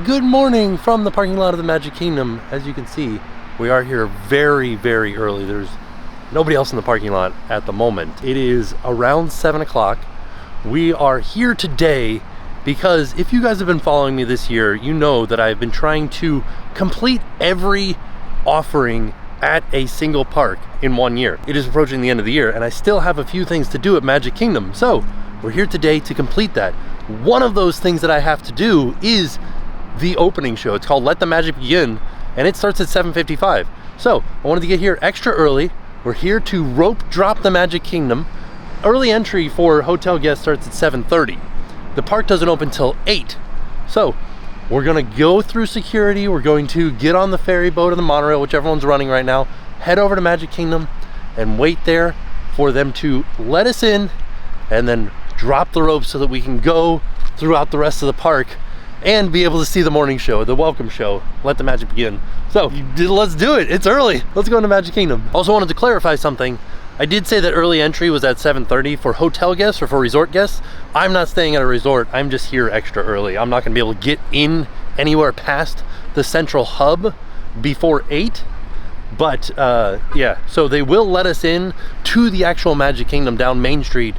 Good morning from the parking lot of the Magic Kingdom. As you can see, we are here very, very early. There's nobody else in the parking lot at the moment. It is around 7 o'clock. We are here today because if you guys have been following me this year, you know that I've been trying to complete every offering at a single park in 1 year. It is approaching the end of the year and I still have a few things to do at Magic Kingdom. So we're here today to complete that. One of those things that I have to do is the opening show. It's called Let the Magic Begin and it starts at 7:55. So I wanted to get here extra early. We're here to rope drop the Magic Kingdom. Early entry for hotel guests starts at 7:30. The park doesn't open till 8. So we're gonna go through security. We're going to get on the ferry boat or the monorail, whichever one's running right now, head over to Magic Kingdom and wait there for them to let us in and then drop the rope so that we can go throughout the rest of the park and be able to see the morning show, the welcome show, Let the Magic Begin. So let's do it. It's early. Let's go into Magic Kingdom. Also wanted to clarify something. I did say that early entry was at 7:30 for hotel guests or for resort guests. I'm not staying at a resort. I'm just here extra early. I'm not gonna be able to get in anywhere past the central hub before 8. But yeah, so they will let us in to the actual Magic Kingdom down Main Street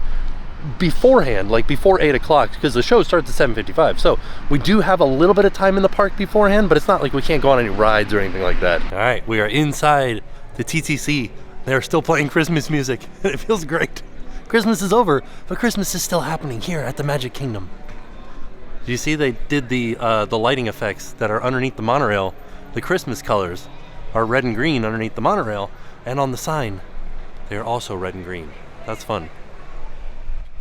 beforehand, like before 8 o'clock, because the show starts at 7:55. So we do have a little bit of time in the park beforehand, but it's not like we can't go on any rides or anything like that. All right, we are inside the TTC. They're still playing Christmas music. It feels great. Christmas is over, but Christmas is still happening here at the Magic Kingdom. Do you see they did the lighting effects that are underneath the monorail? The Christmas colors are red and green underneath the monorail, and on the sign, they are also red and green. That's fun.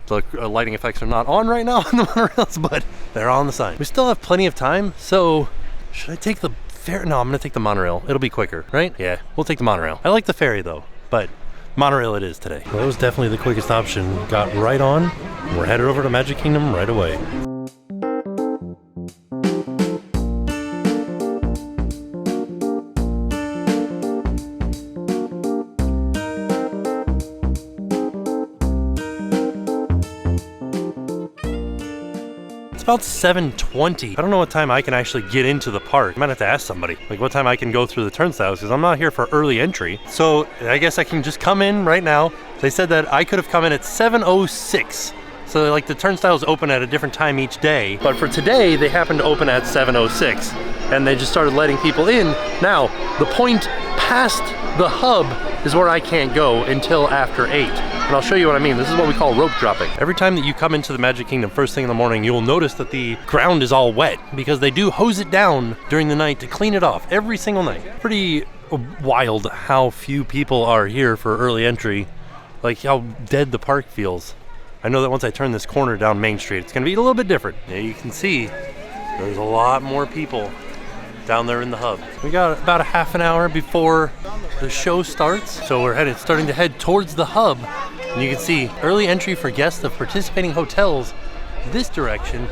The lighting effects are not on right now on the monorails, but they're on the sign. We still have plenty of time, so should I take the ferry? No, I'm gonna take the monorail. It'll be quicker, right? Yeah, we'll take the monorail. I like the ferry though, but monorail it is today. Well, that was definitely the quickest option. Got right on. We're headed over to Magic Kingdom right away. It's about 7:20. I don't know what time I can actually get into the park. I might have to ask somebody, like what time I can go through the turnstiles, because I'm not here for early entry. So I guess I can just come in right now. They said that I could have come in at 7:06. So like the turnstiles open at a different time each day. But for today, they happen to open at 7:06. And they just started letting people in. Now, the point past the hub is where I can't go until after 8. And I'll show you what I mean. This is what we call rope dropping. Every time that you come into the Magic Kingdom first thing in the morning, you'll notice that the ground is all wet because they do hose it down during the night to clean it off every single night. Pretty wild how few people are here for early entry, like how dead the park feels. I know that once I turn this corner down Main Street, it's gonna be a little bit different. Yeah, you can see there's a lot more people down there in the hub. We got about a half an hour before the show starts, so we're starting to head towards the hub. And you can see early entry for guests of participating hotels this direction,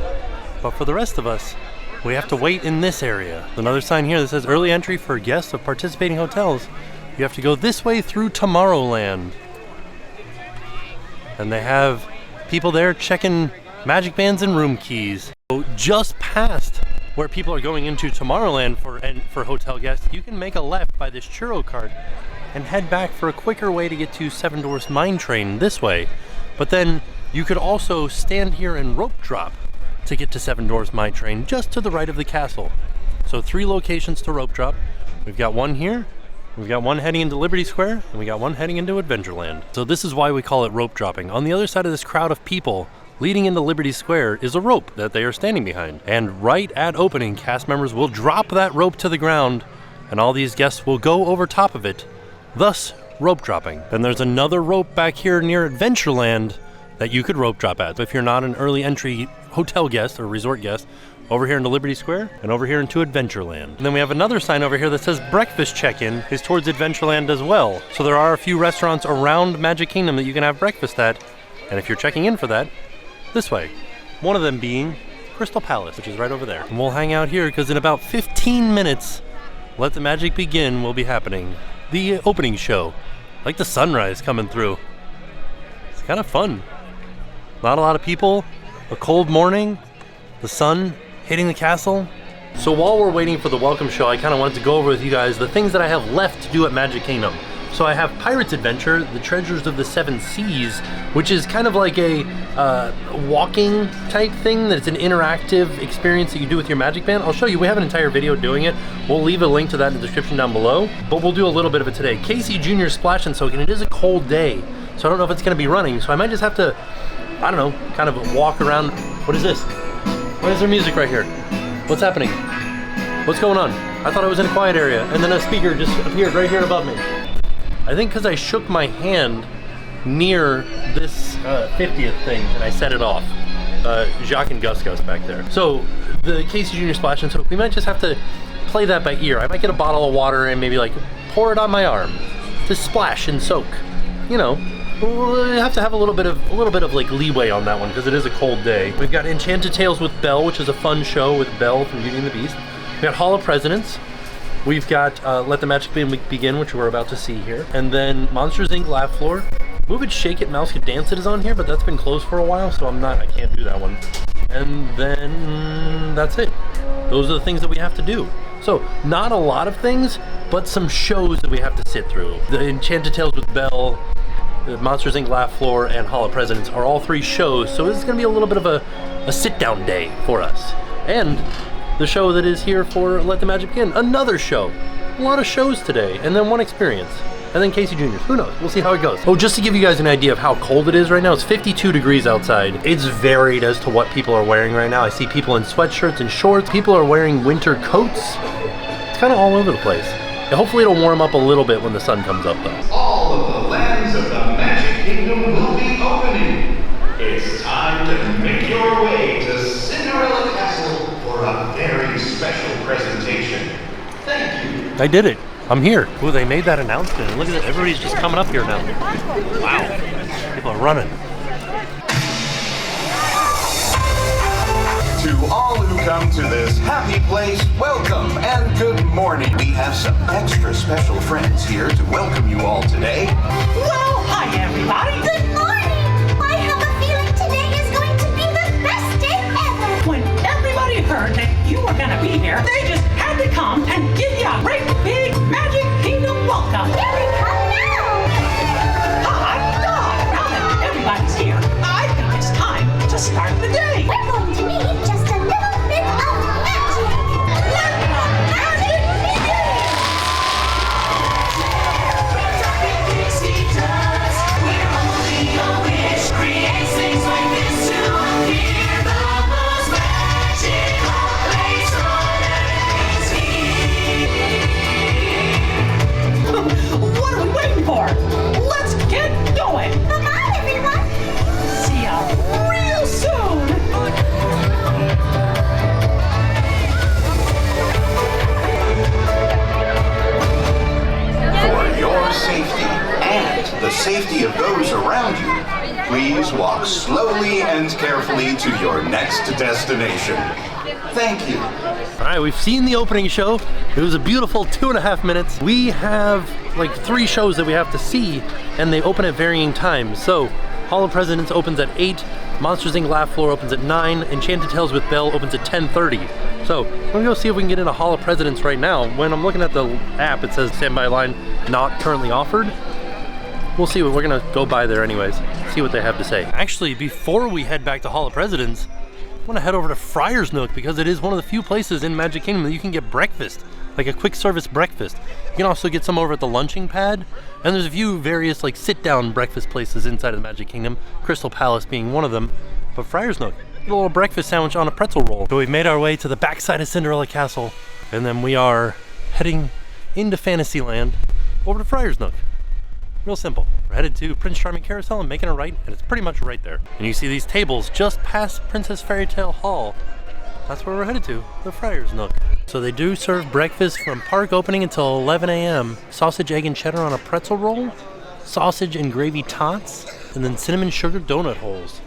but for the rest of us, we have to wait in this area. Another sign here that says early entry for guests of participating hotels. You have to go this way through Tomorrowland. And they have people there checking magic bands and room keys. So just past where people are going into Tomorrowland for hotel guests, you can make a left by this churro cart and head back for a quicker way to get to Seven Dwarfs Mine Train this way. But then you could also stand here and rope drop to get to Seven Dwarfs Mine Train just to the right of the castle. So 3 locations to rope drop. We've got one here, we've got one heading into Liberty Square, and we got one heading into Adventureland. So this is why we call it rope dropping. On the other side of this crowd of people leading into Liberty Square is a rope that they are standing behind. And right at opening, cast members will drop that rope to the ground and all these guests will go over top of it, thus rope dropping. Then there's another rope back here near Adventureland that you could rope drop at. If you're not an early entry hotel guest or resort guest, over here into Liberty Square and over here into Adventureland. And then we have another sign over here that says breakfast check-in is towards Adventureland as well. So there are a few restaurants around Magic Kingdom that you can have breakfast at. And if you're checking in for that, this way. One of them being Crystal Palace, which is right over there. And we'll hang out here because in about 15 minutes, Let the Magic Begin will be happening. The opening show. Like the sunrise coming through. It's kind of fun. Not a lot of people, a cold morning, the sun hitting the castle. So while we're waiting for the welcome show, I kind of wanted to go over with you guys the things that I have left to do at Magic Kingdom. So I have Pirate's Adventure, the Treasures of the Seven Seas, which is kind of like a walking type thing. That's an interactive experience that you do with your Magic Band. I'll show you. We have an entire video doing it. We'll leave a link to that in the description down below. But we'll do a little bit of it today. Casey Jr. Splash and Soak, and it is a cold day, so I don't know if it's going to be running. So I might just have to, I don't know, kind of walk around. What is this? Why is there music right here? What's happening? What's going on? I thought I was in a quiet area, and then a speaker just appeared right here above me. I think because I shook my hand near this 50th thing and I set it off. Jacques and Gus back there. So the Casey Jr. Splash and Soak, we might just have to play that by ear. I might get a bottle of water and maybe like pour it on my arm to splash and soak. You know, we'll have to have a little bit of like leeway on that one because it is a cold day. We've got Enchanted Tales with Belle, which is a fun show with Belle from Beauty and the Beast. We got Hall of Presidents. We've got Let the Magic Band Begin, which we're about to see here. And then Monsters, Inc. Laugh Floor. Move It, Shake It, Mouse Could Dance It is on here, but that's been closed for a while, so I can't do that one. And then that's it. Those are the things that we have to do. So, not a lot of things, but some shows that we have to sit through. The Enchanted Tales with Belle, the Monsters, Inc. Laugh Floor, and Hall of Presidents are all three shows, so this is going to be a little bit of a sit-down day for us. And the show that is here for Let the Magic Begin, another show. A lot of shows today, and then one experience. And then Casey Jr.'s, who knows? We'll see how it goes. Oh, just to give you guys an idea of how cold it is right now, it's 52 degrees outside. It's varied as to what people are wearing right now. I see people in sweatshirts and shorts. People are wearing winter coats. It's kind of all over the place. And hopefully it'll warm up a little bit when the sun comes up though. All of the lands of the Magic Kingdom will be opening. It's time to make your way to Cinderella Castle for a very special presentation. Thank you. I did it. I'm here. Ooh, they made that announcement. Look at it. Everybody's just coming up here now. Wow. People are running. To all who come to this happy place, welcome and good morning. We have some extra special friends here to welcome you all today. Well, hi everybody. Good morning! I have a feeling today is going to be the best day ever! When everybody heard that you were gonna be here, they just had to come and give you a great big Magic Kingdom welcome. Here we come now! Hi, now that everybody's here, I think it's time to start the day. We're going to need just a little bit of magic! Let the magic begin! What are we waiting for? Let's get going! Come on, everyone! See ya real soon! For your safety and the safety of those around you, please walk slowly and carefully to your next destination. Thank you. All right, we've seen the opening show. It was a beautiful 2.5 minutes. We have like 3 shows that we have to see, and they open at varying times. So, Hall of Presidents opens at 8, Monsters, Inc. Laugh Floor opens at 9, Enchanted Tales with Belle opens at 10:30. So, I'm gonna go see if we can get into Hall of Presidents right now. When I'm looking at the app, it says standby line not currently offered. We'll see what we're gonna go by there anyways, see what they have to say. Actually, before we head back to Hall of Presidents, I want to head over to Friar's Nook because it is one of the few places in Magic Kingdom that you can get breakfast, like a quick service breakfast. You can also get some over at the lunching pad, and there's a few various like sit-down breakfast places inside of the Magic Kingdom, Crystal Palace being one of them. But Friar's Nook, get a little breakfast sandwich on a pretzel roll. So we've made our way to the backside of Cinderella Castle, and then we are heading into Fantasyland over to Friar's Nook. Real simple. We're headed to Prince Charming Carousel and making a right, and it's pretty much right there. And you see these tables just past Princess Fairy Tale Hall. That's where we're headed to, the Friar's Nook. So they do serve breakfast from park opening until 11 a.m. Sausage, egg, and cheddar on a pretzel roll, sausage and gravy tots, and then cinnamon sugar donut holes.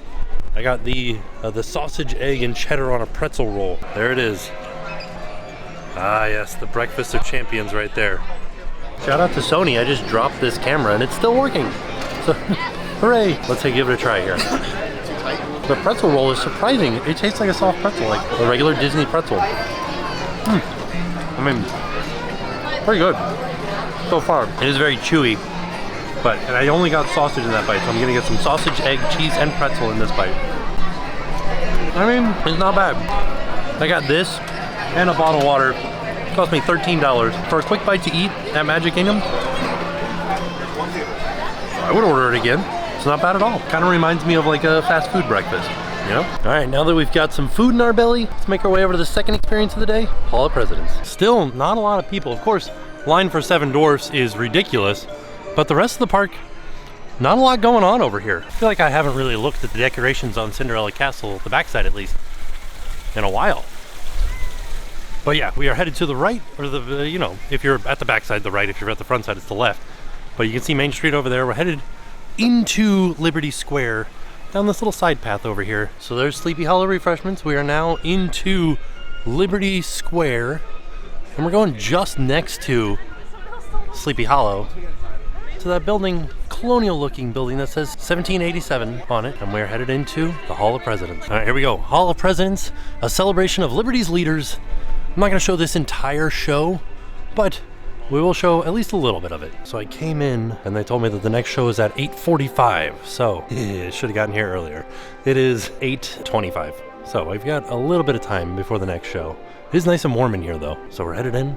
I got the sausage, egg, and cheddar on a pretzel roll. There it is. Ah yes, the breakfast of champions right there. Shout out to Sony, I just dropped this camera and it's still working. So, hooray! Let's give it a try here. The pretzel roll is surprising. It tastes like a soft pretzel, like a regular Disney pretzel. I mean, pretty good so far. It is very chewy, and I only got sausage in that bite, so I'm gonna get some sausage, egg, cheese, and pretzel in this bite. I mean, it's not bad. I got this and a bottle of water. It cost me $13 for a quick bite to eat at Magic Kingdom. I would order it again. It's not bad at all. Kind of reminds me of like a fast food breakfast, you know? All right, now that we've got some food in our belly, let's make our way over to the second experience of the day, Hall of Presidents. Still not a lot of people. Of course, line for Seven Dwarfs is ridiculous, but the rest of the park, not a lot going on over here. I feel like I haven't really looked at the decorations on Cinderella Castle, the backside at least, in a while. But yeah, we are headed to the right, or the, you know, if you're at the backside, the right. If you're at the front side, it's the left. But you can see Main Street over there. We're headed into Liberty Square down this little side path over here. So there's Sleepy Hollow refreshments. We are now into Liberty Square, and we're going just next to Sleepy Hollow, to that building, colonial looking building that says 1787 on it, and we're headed into the Hall of Presidents. All right, here we go. Hall of Presidents, a celebration of Liberty's leaders. I'm not gonna show this entire show, but we will show at least a little bit of it. So I came in and they told me that the next show is at 8:45. So should have gotten here earlier. It is 8:25. So I've got a little bit of time before the next show. It is nice and warm in here though. So we're headed in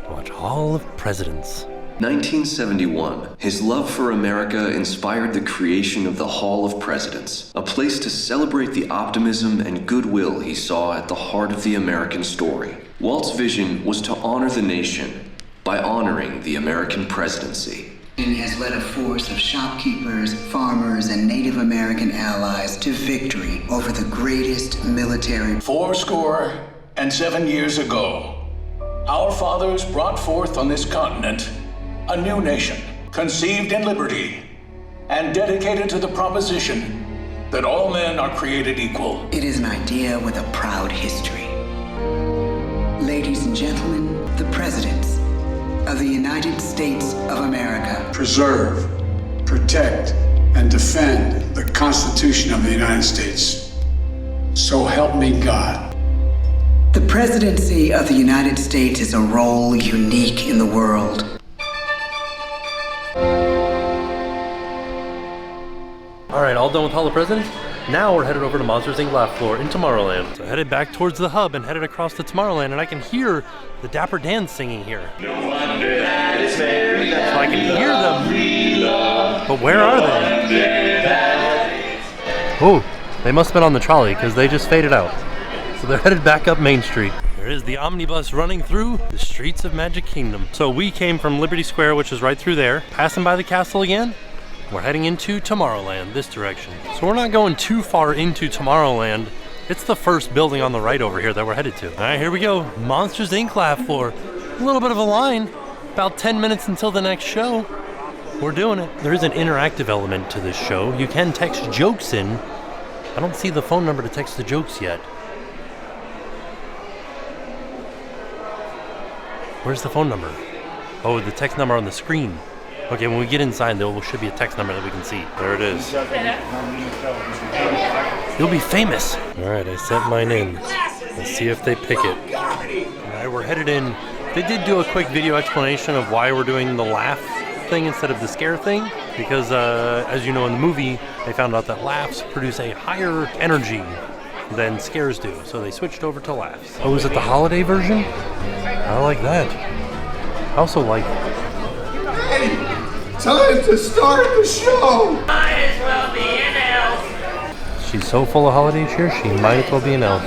to watch Hall of Presidents. 1971, his love for America inspired the creation of the Hall of Presidents, a place to celebrate the optimism and goodwill he saw at the heart of the American story. Walt's vision was to honor the nation by honoring the American presidency. He has led a force of shopkeepers, farmers, and Native American allies to victory over the greatest military. 77 years ago, our fathers brought forth on this continent a new nation, conceived in liberty, and dedicated to the proposition that all men are created equal. It is an idea with a proud history. Ladies and gentlemen, the presidents of the United States of America. Preserve, protect, and defend the Constitution of the United States. So help me God. The presidency of the United States is a role unique in the world. All right, all done with Hall of Presidents? Now we're headed over to Monsters, Inc. Laugh Floor in Tomorrowland. So headed back towards the hub and headed across to Tomorrowland, and I can hear the Dapper Dan singing here. No wonder that it's very so I can hear them, but where are they? Oh, they must have been on the trolley because they just faded out. So they're headed back up Main Street. There is the omnibus running through the streets of Magic Kingdom. So we came from Liberty Square, which is right through there, passing by the castle again. We're heading into Tomorrowland, this direction. So we're not going too far into Tomorrowland. It's the first building on the right over here that we're headed to. All right, here we go. Monsters, Inc. Laugh Floor. A little bit of a line. About 10 minutes until the next show. We're doing it. There is an interactive element to this show. You can text jokes in. I don't see the phone number to text the jokes yet. Where's the phone number? Oh, the text number on the screen. Okay, when we get inside, there should be a text number that we can see. There it is. You'll be famous. All right, I sent mine in. Let's see if they pick it. All right, we're headed in. They did do a quick video explanation of why we're doing the laugh thing instead of the scare thing. Because, as you know in the movie, they found out that laughs produce a higher energy than scares do. So they switched over to laughs. Oh, is it the holiday version? I like that. I also like Time to start the show! Might as well be an elf. She's so full of holiday cheer, she might as well be an elf.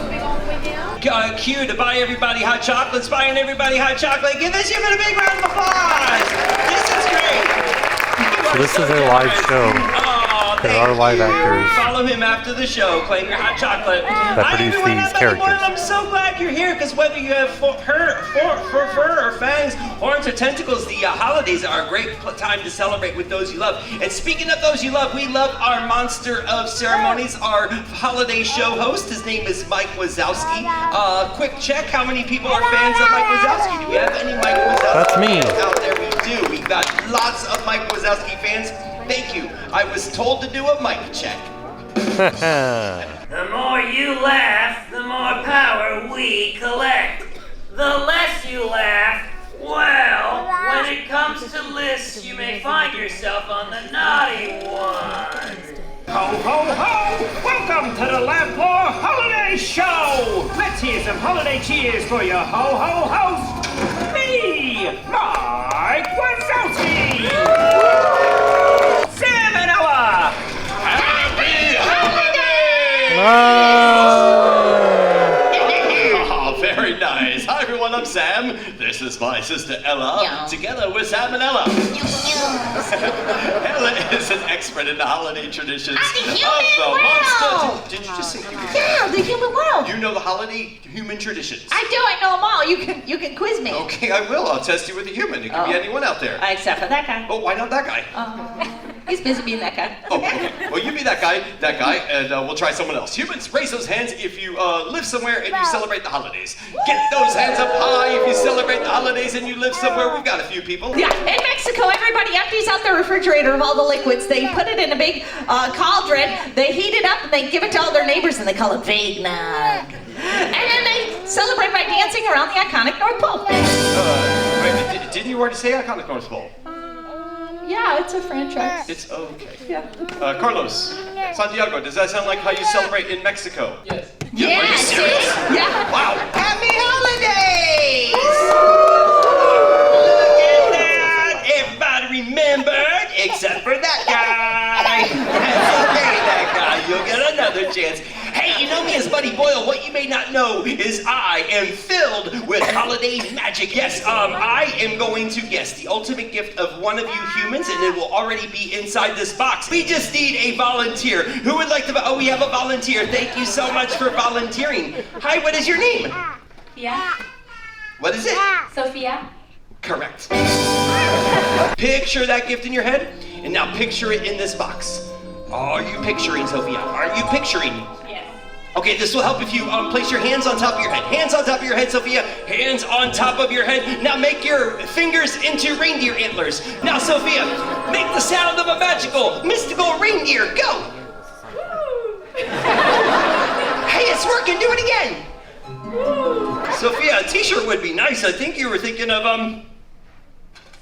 Cue to buy everybody hot chocolates, buying everybody hot chocolate. Give this human a big round of applause. This is great. So this is a live show. There are live actors. Follow him after the show. Claim your hot chocolate. That produce these characters. I'm so glad you're here because whether you have fur or fangs, horns or tentacles, the holidays are a great time to celebrate with those you love. And speaking of those you love, we love our monster of ceremonies, our holiday show host. His name is Mike Wazowski. Quick check, how many people are fans of Mike Wazowski? Do we have any Mike Wazowski That's me. fans out there? We do. We've got lots of Mike Wazowski fans. Thank you. I was told to do a mic check. The more you laugh, the more power we collect. the less you laugh, well, when it comes to lists, you may find yourself on the naughty one. Ho, ho, ho! Welcome to the Lampore Holiday Show! Let's hear some holiday cheers for your ho-ho host, me, Mike Wazowski! Sam and Ella! Happy Holidays! Oh, very nice. Hi, everyone. I'm Sam. This is my sister Ella, together with Sam and Ella. Ella is an expert in the holiday traditions of the monster. Did you just say human? Yeah, the human world. You know the holiday human traditions. I do. I know them all. You can quiz me. Okay, I will. I'll test you with a human. It could be anyone out there. Except for that guy. Oh, why not that guy? He's busy being that guy. Oh, okay. Well, you be that guy, and we'll try someone else. Humans, raise those hands if you live somewhere and you celebrate the holidays. Get those hands up high if you celebrate the holidays and you live somewhere. We've got a few people. Yeah, in Mexico, everybody empties out their refrigerator of all the liquids. They put it in a big cauldron, they heat it up, and they give it to all their neighbors, and they call it eggnog. And then they celebrate by dancing around the iconic North Pole. Wait, didn't you already say iconic North Pole? Yeah, it's a franchise. It's okay. Yeah. Carlos, Santiago, does that sound like how you celebrate in Mexico? Yes. Yeah, Are you serious? Yeah. Wow. Happy holidays! Look at that! Everybody remembered, except for that guy. That's okay, that guy. You'll get another chance. Hey, you know me as Buddy Boyle. What you may not know is I am filled with holiday magic. Yes, I am going to guess the ultimate gift of one of you humans, and it will already be inside this box. We just need a volunteer. Who would like to? Oh, we have a volunteer. Thank you so much for volunteering. Hi, what is your name? Yeah. What is it? Sophia. Correct. Picture that gift in your head, and now picture it in this box. Are you picturing, Sophia? Are you picturing? Yes. Okay, this will help if you place your hands on top of your head. Hands on top of your head, Sophia. Hands on top of your head. Now make your fingers into reindeer antlers. Now, Sophia, make the sound of a magical, mystical reindeer. Go! Hey, it's working. Do it again. Sophia, a t-shirt would be nice. I think you were thinking of,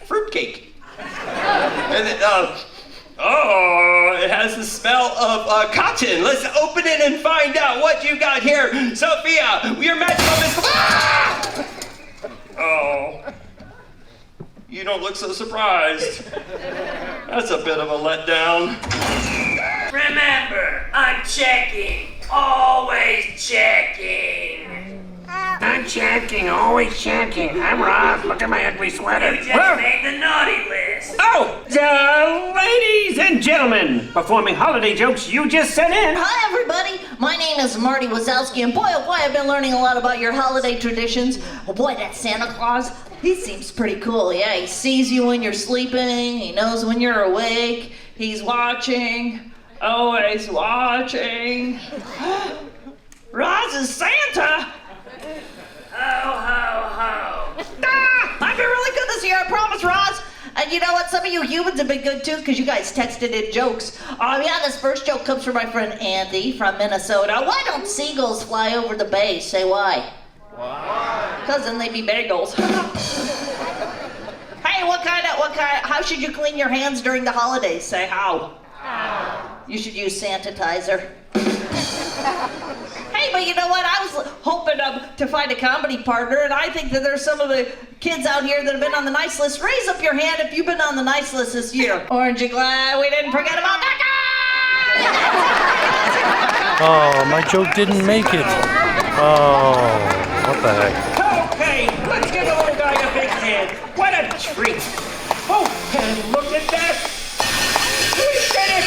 fruitcake. And then, oh, it has the smell of cotton. Let's open it and find out what you got here. Sophia, your magical mystical... Ah! Oh. You don't look so surprised. That's a bit of a letdown. Remember, I'm checking. Always checking. I'm checking, always checking. I'm Rob. Look at my ugly sweater. You just made the naughty list. Oh, ladies and gentlemen, performing holiday jokes you just sent in. Hi, everybody. My name is Marty Wazowski, and boy, oh boy, I've been learning a lot about your holiday traditions. Oh boy, that Santa Claus, he seems pretty cool. Yeah, he sees you when you're sleeping. He knows when you're awake. He's watching. Always watching. Roz is Santa. Ho, ho, ho. I've been really good this year, I promise, Roz. And you know what? Some of you humans have been good too, because you guys texted in jokes. Yeah, this first joke comes from my friend Andy from Minnesota. Why don't seagulls fly over the bay? Say why? Why? Because then they'd be bagels. Hey, how should you clean your hands during the holidays? Say how? You should use sanitizer. Hey, but you know what? I was hoping to find a comedy partner, and I think that there's some of the kids out here that have been on the nice list. Raise up your hand if you've been on the nice list this year. Aren't you glad we didn't forget about that guy? Oh, my joke didn't make it. Oh, what the heck? Okay, let's give the little guy a big hand. What a treat. Oh, and look at that. We did it.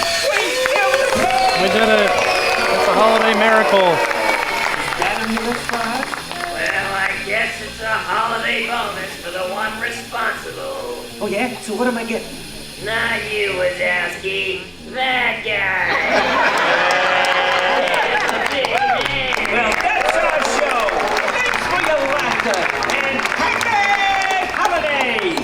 We did it. It's a holiday miracle. Well, I guess it's a holiday bonus for the one responsible. Oh yeah? So what am I getting? Not you, Wazowski. That guy. Well, that's our show. Thanks for your laughter, and happy holidays!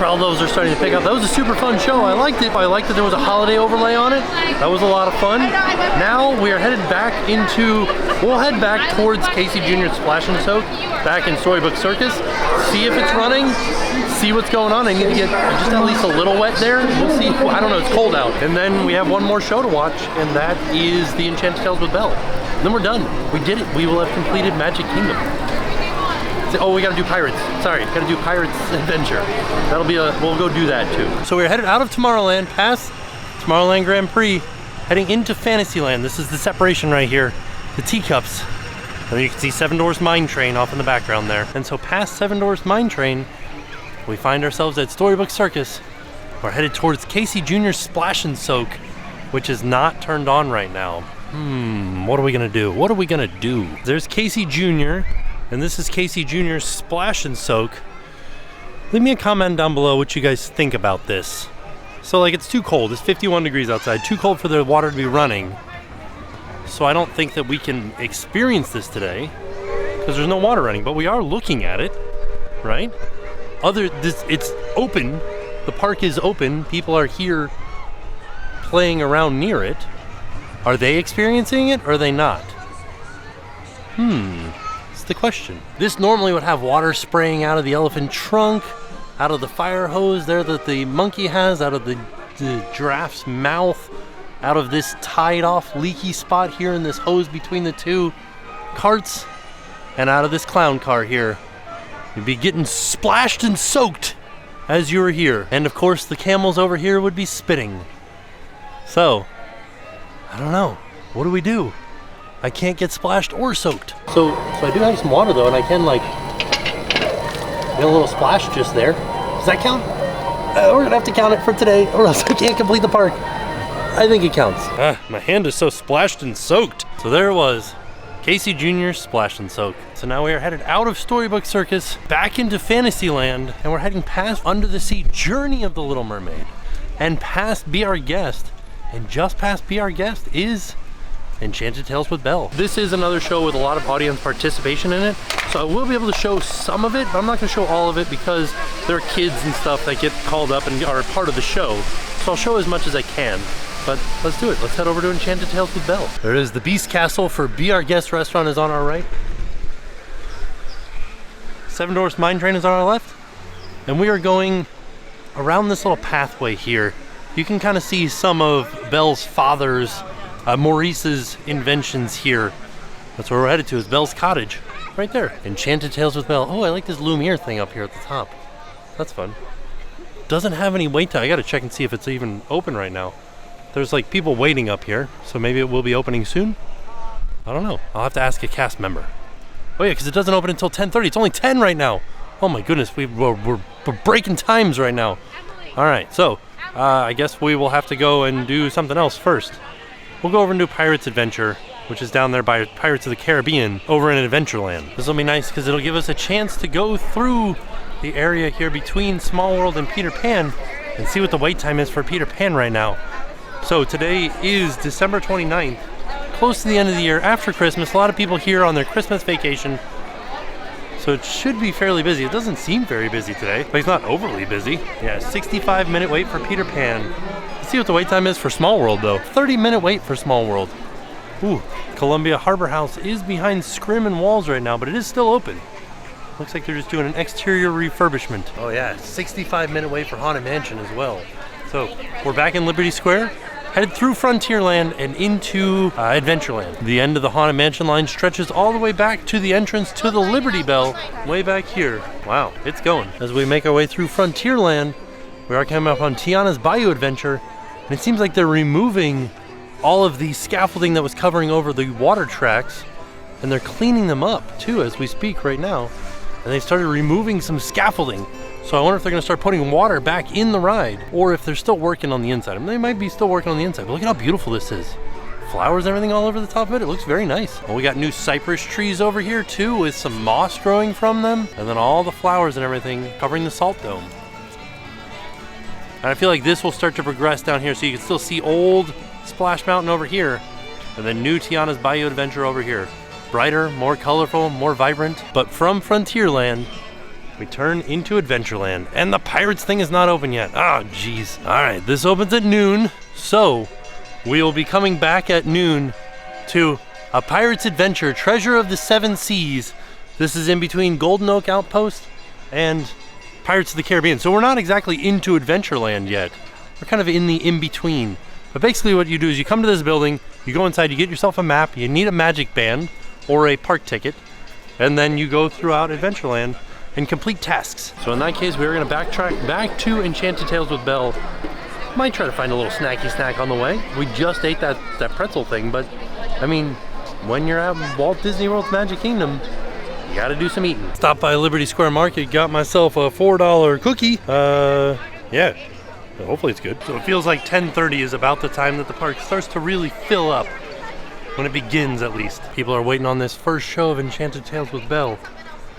crowd levels are starting to pick up. That was a super fun show. I liked it. I liked that there was a holiday overlay on it. That was a lot of fun. Now we are headed back we'll head back towards Casey Jr.'s Splash and Soak back in Storybook Circus. See if it's running, see what's going on. I need to get just at least a little wet there. We'll see. I don't know, it's cold out. And then we have one more show to watch, and that is the Enchanted Tales with Belle. And then we're done. We did it. We will have completed Magic Kingdom. Oh, we gotta do Pirates. Sorry, gotta do Pirates Adventure. We'll go do that too. So we're headed out of Tomorrowland, past Tomorrowland Grand Prix, heading into Fantasyland. This is the separation right here, the teacups. And you can see Seven Dwarfs Mine Train off in the background there. And so past Seven Dwarfs Mine Train, we find ourselves at Storybook Circus. We're headed towards Casey Jr.'s Splash and Soak, which is not turned on right now. What are we gonna do? What are we gonna do? There's Casey Jr., and this is Casey Jr.'s Splash and Soak. Leave me a comment down below what you guys think about this. So like, it's too cold. It's 51 degrees outside. Too cold for the water to be running. So I don't think that we can experience this today because there's no water running, but we are looking at it, right? It's open. The park is open. People are here playing around near it. Are they experiencing it or are they not? That's the question. This normally would have water spraying out of the elephant trunk, out of the fire hose there that the monkey has, out of the giraffe's mouth, out of this tied off leaky spot here in this hose between the two carts, and out of this clown car here. You'd be getting splashed and soaked as you were here. And of course the camels over here would be spitting. So, I don't know. What do we do? I can't get splashed or soaked. So I do have some water though, and I can like get a little splash just there. Does that count? We're gonna have to count it for today or else I can't complete the park. I think it counts. My hand is so splashed and soaked. So there it was, Casey Jr.'s Splash and Soak. So now we are headed out of Storybook Circus, back into Fantasyland, and we're heading past Under the Sea Journey of the Little Mermaid, and past Be Our Guest, and just past Be Our Guest is Enchanted Tales with Belle. This is another show with a lot of audience participation in it, so I will be able to show some of it, but I'm not gonna show all of it because there are kids and stuff that get called up and are part of the show. So I'll show as much as I can. But let's do it. Let's head over to Enchanted Tales with Belle. There it is. The Beast Castle for Be Our Guest restaurant is on our right. Seven Dwarfs Mine Train is on our left. And we are going around this little pathway here. You can kind of see some of Belle's father's, Maurice's inventions here. That's where we're headed to, is Belle's cottage. Right there. Enchanted Tales with Belle. Oh, I like this Lumiere thing up here at the top. That's fun. Doesn't have any wait time. I gotta check and see if it's even open right now. There's like people waiting up here, so maybe it will be opening soon. I don't know. I'll have to ask a cast member. Oh yeah, because it doesn't open until 10:30. It's only 10 right now. Oh my goodness, we're breaking times right now. All right, so I guess we will have to go and do something else first. We'll go over and do Pirates Adventure, which is down there by Pirates of the Caribbean, over in Adventureland. This will be nice because it'll give us a chance to go through the area here between Small World and Peter Pan and see what the wait time is for Peter Pan right now. So today is December 29th, close to the end of the year, after Christmas. A lot of people here on their Christmas vacation, so it should be fairly busy. It doesn't seem very busy today, but it's not overly busy. Yeah, 65-minute wait for Peter Pan. Let's see what the wait time is for Small World though. 30-minute wait for Small World. Ooh, Columbia Harbor House is behind scrim and walls right now, but it is still open. Looks like they're just doing an exterior refurbishment. Oh yeah, 65-minute wait for Haunted Mansion as well. So we're back in Liberty Square, headed through Frontierland and into Adventureland. The end of the Haunted Mansion line stretches all the way back to the entrance to the Liberty Bell, way back here. Wow, it's going. As we make our way through Frontierland, we are coming up on Tiana's Bayou Adventure, and it seems like they're removing all of the scaffolding that was covering over the water tracks, and they're cleaning them up too as we speak right now. And they started removing some scaffolding. So I wonder if they're gonna start putting water back in the ride, or if they're still working on the inside. I mean, they might be still working on the inside, but look at how beautiful this is. Flowers and everything all over the top of it. It looks very nice. Well, we got new cypress trees over here too, with some moss growing from them, and then all the flowers and everything covering the salt dome. And I feel like this will start to progress down here, so you can still see old Splash Mountain over here, and then new Tiana's Bayou Adventure over here. Brighter, more colorful, more vibrant. But from Frontierland, we turn into Adventureland, and the Pirates thing is not open yet. Oh, jeez. All right, this opens at noon, so we will be coming back at noon to A Pirate's Adventure, Treasure of the Seven Seas. This is in between Golden Oak Outpost and Pirates of the Caribbean. So we're not exactly into Adventureland yet. We're kind of in the in-between. But basically what you do is you come to this building, you go inside, you get yourself a map, you need a magic band or a park ticket, and then you go throughout Adventureland and complete tasks. So in that case, we're gonna backtrack back to Enchanted Tales with Belle. Might try to find a little snacky snack on the way. We just ate that pretzel thing, but I mean, when you're at Walt Disney World's Magic Kingdom, you gotta do some eating. Stopped by Liberty Square Market, got myself a $4 cookie. Yeah, hopefully it's good. So it feels like 10:30 is about the time that the park starts to really fill up. When it begins, at least. People are waiting on this first show of Enchanted Tales with Belle.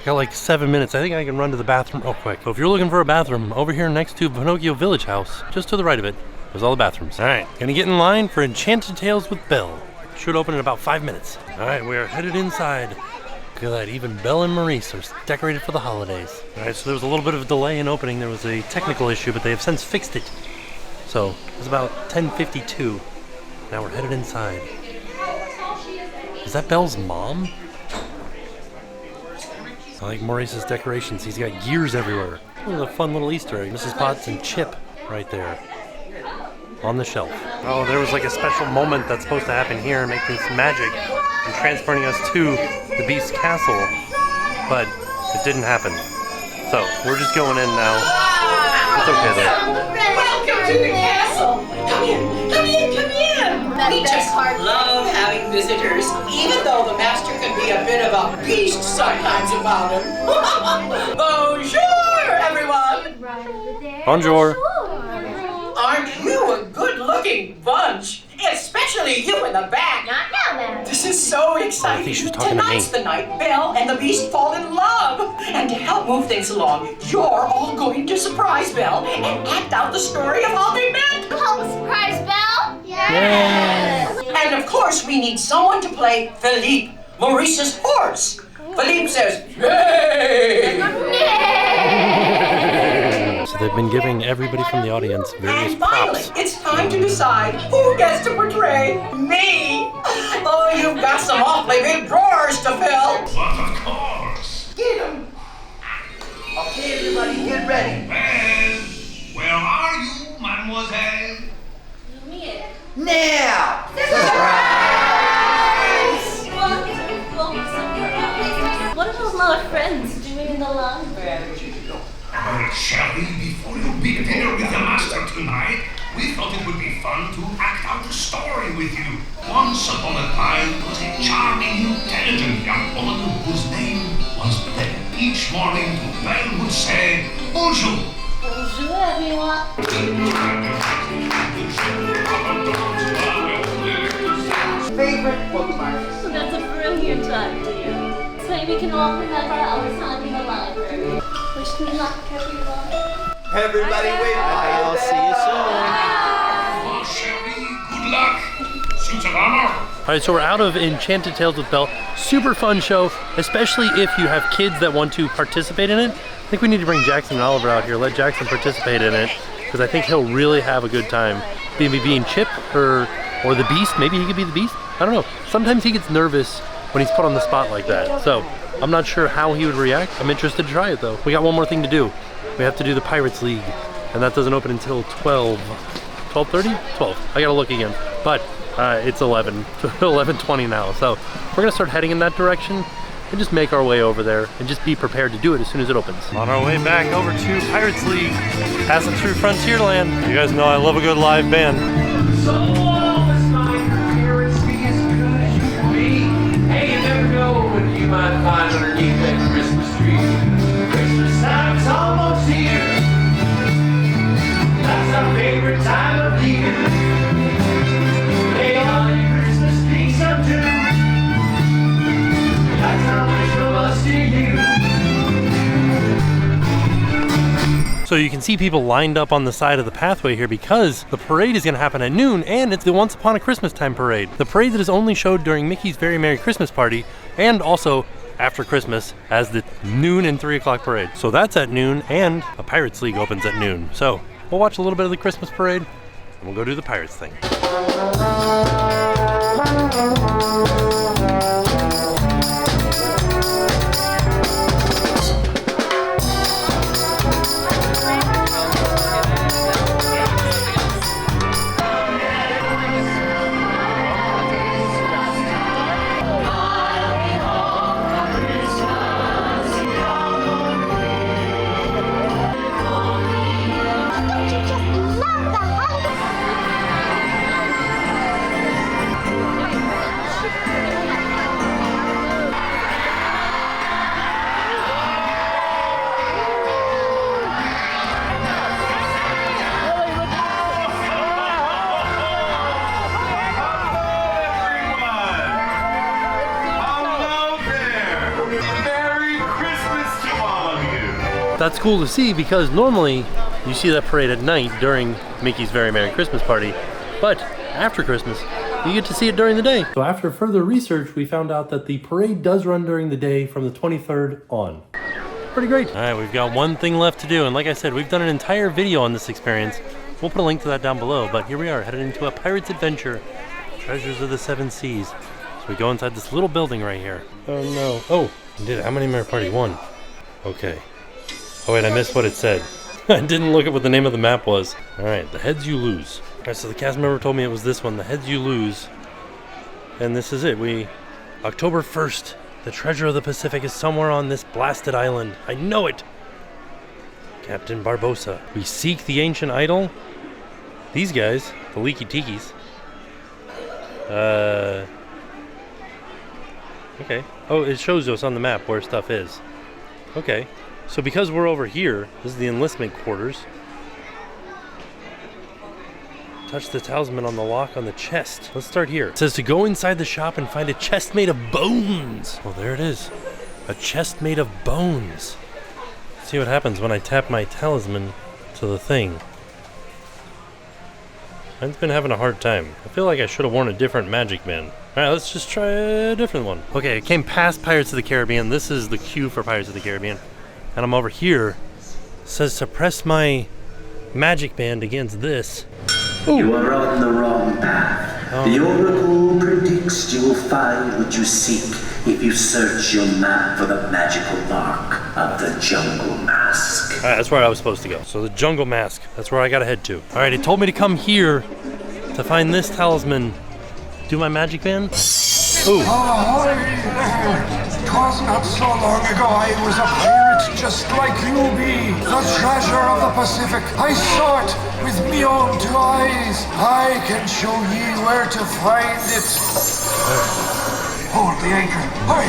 Got like 7 minutes. I think I can run to the bathroom real quick. So if you're looking for a bathroom, over here next to Pinocchio Village House, just to the right of it, there's all the bathrooms. All right, gonna get in line for Enchanted Tales with Belle. Should open in about 5 minutes. All right, we are headed inside. Look at that, even Belle and Maurice are decorated for the holidays. All right, so there was a little bit of a delay in opening. There was a technical issue, but they have since fixed it. So it was about 10:52. Now we're headed inside. Is that Belle's mom? I like Maurice's decorations. He's got gears everywhere. Look at a fun little Easter egg. Mrs. Potts and Chip right there on the shelf. Oh, there was like a special moment that's supposed to happen here and make this magic and transporting us to the Beast's castle, but it didn't happen. So we're just going in now. It's okay though. Welcome to the castle. Come in, come in, come in. We just love having visitors, even though the master can be a bit of a beast sometimes about him. Bonjour, everyone. Bonjour. Aren't you a good-looking bunch? Especially you in the back. Not now, man. This is so exciting. I think she was talking to me. Tonight's the night Belle and the Beast fall in love. And to help move things along, you're all going to surprise Belle and act out the story of how they met. Oh, surprise, Belle? Yes. And of course, we need someone to play Philippe, Maurice's horse. Philippe says, "Yay!" So they've been giving everybody from the audience various And finally, props. it's time to decide who gets to portray me. Oh, you've got some awfully big drawers to fill. But of course. Get 'em. Okay, everybody, get ready. Well, where are you, mademoiselle? Now. What are those little friends doing in the library? Well, Shelly, before you big dinner with the master tonight, we thought it would be fun to act out a story with you. Once upon a time was a charming, intelligent young woman whose name was Belle. Each morning, Belle would say, "Bonjour." Bonjour, everyone. Favorite bookmarks. That's a brilliant idea. So we can all remember our time in the library. Wish me luck, everyone. Everybody wait. I'll see you soon. Oh, Shelly, good luck. Suits of armor. All right, so we're out of Enchanted Tales with Belle. Super fun show, especially if you have kids that want to participate in it. I think we need to bring Jackson and Oliver out here. Let Jackson participate in it, because I think he'll really have a good time. Maybe being Chip or the Beast. Maybe he could be the Beast. I don't know. Sometimes he gets nervous when he's put on the spot like that. So I'm not sure how he would react. I'm interested to try it though. We got one more thing to do. We have to do the Pirates League, and that doesn't open until 12:30? 12. I gotta look again. But it's 11:20 now. So we're gonna start heading in that direction and just make our way over there and just be prepared to do it as soon as it opens. On our way back over to Pirates League, passing through Frontierland. You guys know I love a good live band. So long as my parents be as good as you can be. Hey, you never know what you might find underneath that Christmas tree. Christmas time's almost here. That's our favorite time of the year. Hey, all you Christmas trees come true. That's our wish from us to you. So you can see people lined up on the side of the pathway here because the parade is going to happen at noon, and it's the Once Upon a Christmas Time parade. The parade that is only showed during Mickey's Very Merry Christmas Party, and also after Christmas as the noon and 3 o'clock parade. So that's at noon, and a Pirates League opens at noon. So we'll watch a little bit of the Christmas parade, and we'll go do the Pirates thing. That's cool to see because normally you see that parade at night during Mickey's Very Merry Christmas Party, but after Christmas, you get to see it during the day. So after further research, we found out that the parade does run during the day from the 23rd on. Pretty great. All right, we've got one thing left to do, and like I said, we've done an entire video on this experience. We'll put a link to that down below, but here we are, headed into a pirate's adventure, Treasures of the Seven Seas. So we go inside this little building right here. Oh no. Oh, we did it. How many Merry Party? 1. Okay. Oh wait, I missed what it said. I didn't look at what the name of the map was. Alright, the heads you lose. Alright, so the cast member told me it was this one, the heads you lose. And this is it. October 1st, the treasure of the Pacific is somewhere on this blasted island. I know it! Captain Barbossa. We seek the ancient idol. These guys, the Leaky Tikis. Okay. Oh, it shows us on the map where stuff is. Okay. So because we're over here, this is the enlistment quarters. Touch the talisman on the lock on the chest. Let's start here. It says to go inside the shop and find a chest made of bones. Oh, there it is. A chest made of bones. Let's see what happens when I tap my talisman to the thing. I've been having a hard time. I feel like I should have worn a different magic band. Alright, let's just try a different one. Okay, I came past Pirates of the Caribbean. This is the queue for Pirates of the Caribbean. And I'm over here. It says to press my magic band against this. Ooh. You are on the wrong path. Oh. The Oracle predicts you will find what you seek if you search your map for the magical mark of the Jungle Mask. Alright, that's where I was supposed to go. So the Jungle Mask, that's where I gotta head to. Alright, it told me to come here to find this talisman. Do my magic band? Ooh. Oh, 'twas not so long ago I was a pirate just like you be. The treasure of the Pacific, I saw it with me own 2 eyes. I can show ye where to find it. Hold the anchor. Hurry!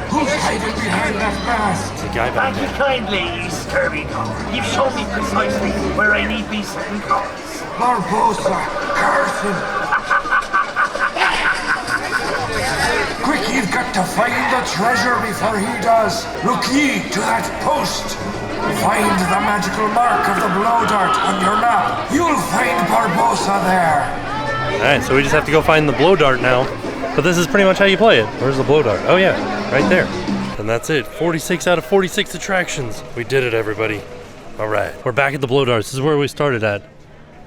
Who's hiding behind that mask? The guy back there. Thank you kindly, scurvy dog. You've shown me precisely where I need be certain colors. Barbossa, curse him! Quick, you've got to find the treasure before he does. Look ye to that post. Find the magical mark of the blow dart on your map. You'll find Barbossa there. Alright, so we just have to go find the blow dart now. But this is pretty much how you play it. Where's the blow dart? Oh yeah, right there. And that's it. 46 out of 46 attractions. We did it, everybody. Alright, we're back at the blow darts. This is where we started at.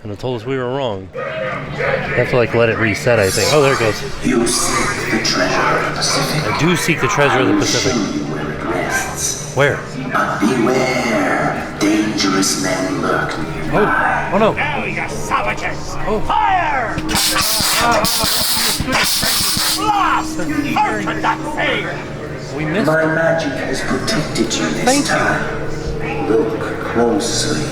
And it told us we were wrong. I have to like let it reset, I think. Oh, there it goes. You seek the treasure of the Pacific. I do seek the treasure of the Pacific. I will show you where it rests. Where? But beware, dangerous men lurk nearby. Oh no. Now we got savages. Oh. Fire! Blast! Hurt that thing! We missed. My magic has protected you this time. Look closely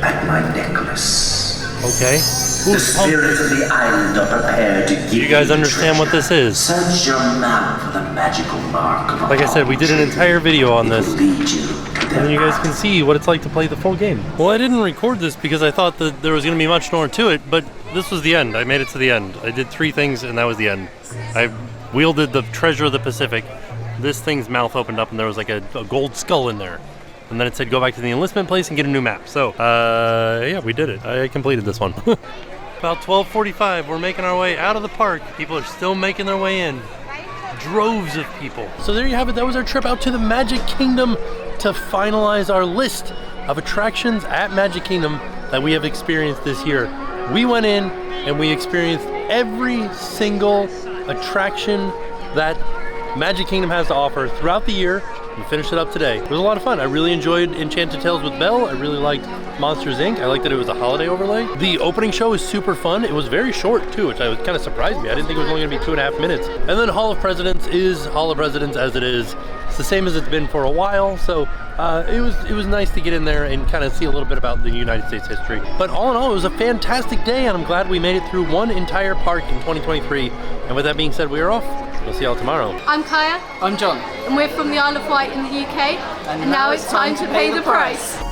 at my necklace. Okay. The spirits of the island are prepared to give you guys understand what this is? Search your map for the magical mark of like I said, we did an entire video on this. And then you guys can see what it's like to play the full game. Well, I didn't record this because I thought that there was going to be much more to it, but this was the end. I made it to the end. I did 3 things and that was the end. I wielded the treasure of the Pacific. This thing's mouth opened up and there was like a gold skull in there. And then it said go back to the enlistment place and get a new map. So, yeah, we did it. I completed this one. About 12:45, we're making our way out of the park. People are still making their way in. droves of people. So there you have it. That was our trip out to the Magic Kingdom to finalize our list of attractions at Magic Kingdom that we have experienced this year. We went in and we experienced every single attraction that Magic Kingdom has to offer throughout the year. We finished it up today. It was a lot of fun. I really enjoyed Enchanted Tales with Belle. I really liked Monsters Inc. I liked that it was a holiday overlay. The opening show was super fun. It was very short too, which kind of surprised me. I didn't think it was only gonna be 2.5 minutes. And then Hall of Presidents is Hall of Presidents as it is. It's the same as it's been for a while. So it was nice to get in there and kind of see a little bit about the United States history. But all in all, it was a fantastic day, and I'm glad we made it through one entire park in 2023. And with that being said, we are off. We'll see y'all tomorrow. I'm Kaya. I'm John. And we're from the Isle of Wight in the UK. And now it's time to pay the price.